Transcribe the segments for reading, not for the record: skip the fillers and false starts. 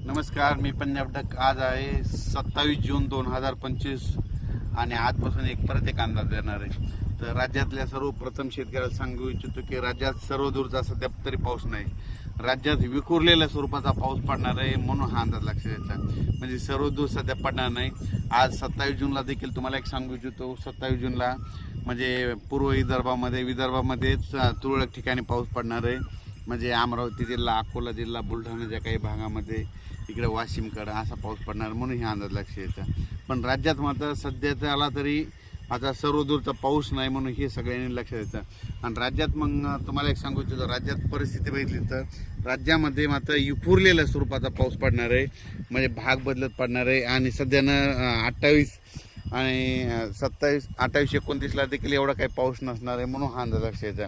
नमस्कार, मी पंजाब डक. आज आहे 27 जून 2025 आणि आजपासून परत एक अंदाज देणार आहे. तर राज्यातल्या सर्वप्रथम शेतकऱ्याला सांगू इच्छितो की राज्यात सर्वदूरचा सध्या तरी पाऊस नाही. राज्यात विखुरलेल्या स्वरूपाचा पाऊस पडणार आहे म्हणून हा अंदाज लक्षात घ्यायचा. म्हणजे सर्वदूर सध्या पडणार नाही. आज 27 जूनला देखील तुम्हाला एक सांगू इच्छितो, 27 जूनला म्हणजे पूर्व विदर्भामध्येच तुरळक ठिकाणी पाऊस पडणार आहे. म्हणजे अमरावती जिल्हा, अकोला जिल्हा, बुलढाण्याच्या काही भागामध्ये, इकडे वाशिमकडं असा पाऊस पडणार म्हणून हा अंदाज लक्षात यायचा. पण राज्यात मात्र सध्याचा आला तरी आता सर्वदूरचा पाऊस नाही म्हणून हे सगळ्यांनी लक्षात येतं. आणि राज्यात मग तुम्हाला एक सांगू इच्छितो, राज्यात परिस्थिती बघितली तर राज्यामध्ये मात्र विखुरलेल्या स्वरूपाचा पाऊस पडणार आहे. म्हणजे भाग बदलत पडणार आहे. आणि सध्यानं 28 आणि 27, 28, 29ला देखील एवढा काही पाऊस नसणार आहे म्हणून हा अंदाज लक्षात यायचा.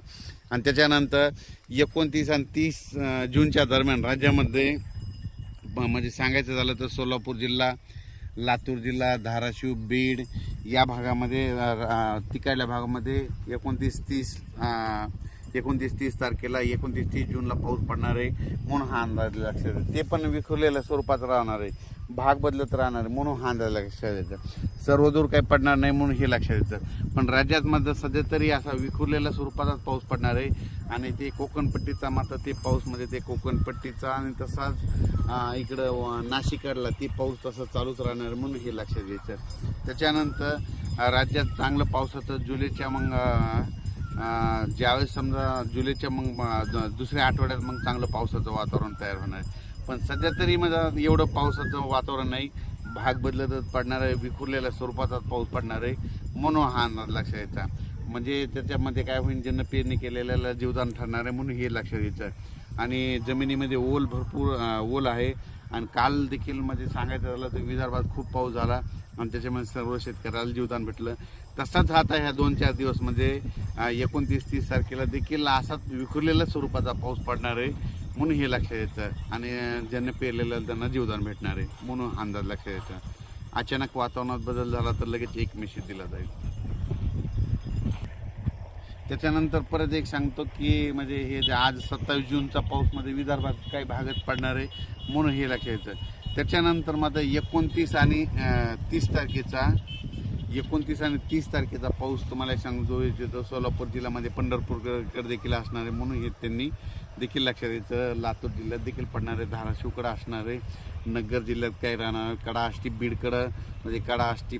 आणि त्याच्यानंतर 29 आणि 30 जूनच्या दरम्यान राज्यामध्ये म्हणजे सांगायचं झालं तर सोलापूर जिल्हा, लातूर जिल्हा, धाराशिव, बीड या भागामध्ये, तिकडल्या भागामध्ये 29-30 तारखेला 29-30 जूनला पाऊस पडणार आहे म्हणून हा अंदाज लक्षात येतो. ते पण विखुरलेल्या स्वरूपात राहणार आहे, भाग बदलत राहणार आहे म्हणून हा अंदाज लक्षात येतं. सर्वदूर काही पडणार नाही म्हणून हे लक्षात येतं. पण राज्यात मात्र सध्या तरी असा विखुरलेल्या स्वरूपातच पाऊस पडणार आहे. आणि ते कोकणपट्टीचा मात्र ते पाऊसमध्ये ते कोकणपट्टीचा आणि तसाच इकडं नाशिकडला ते पाऊस तसं चालूच राहणार म्हणून हे लक्षात घ्यायचं. त्याच्यानंतर राज्यात चांगलं पावसाचं जुलैच्या मग ज्यावेळेस समजा जुलैच्या मग दुसऱ्या आठवड्यात मग चांगलं पावसाचं वातावरण तयार होणार आहे. पण सध्या तरी म्हणजे एवढं पावसाचं वातावरण नाही, भाग बदलतच पडणार आहे, विखुरलेल्या स्वरूपाचा पाऊस पडणार आहे म्हणून हा अंदाज लक्षात यायचा. म्हणजे त्याच्यामध्ये काय होईल, ज्यांना पेरणी केलेल्याला जीवदान ठरणार आहे म्हणून हे लक्षात यायचं. आणि जमिनीमध्ये भरपूर ओल आहे. आणि काल देखील म्हणजे सांगायचं झालं तर विदर्भात खूप पाऊस झाला आणि त्याच्यामध्ये सर्व शेतकऱ्याला जीवदान भेटलं. तसाच आता ह्या 2-4 दिवस म्हणजे 29-30 तारखेला देखील असाच विखुरलेल्या स्वरूपाचा पाऊस पडणार आहे म्हणून हे लक्षात येतं. आणि ज्यांना पेरलेलं त्यांना जीवदान भेटणार आहे म्हणून अंदाज लक्षात येतं. अचानक वातावरणात बदल झाला तर लगेच एक मेसेज दिला जाईल. त्याच्यानंतर परत एक सांगतो की म्हणजे हे जे आज 27 जूनचा पाऊसमध्ये विदर्भात काही भागात पडणार आहे म्हणून हे लक्षात येतं. त्याच्यानंतर मात्र 29 आणि 30 तारखेचा पाऊस तुम्हाला सांगतो इच्छितो. सोलापूर जिल्ह्यामध्ये पंढरपूरकडे देखील असणार आहे म्हणून हे त्यांनी देखील लक्षात यायचं. लातूर जिल्ह्यात देखील पडणार आहे, धाराशिवकडं असणार आहे, नगर जिल्ह्यात काही राहणार, कडा आष्टी बीडकडं म्हणजे कडा आष्टी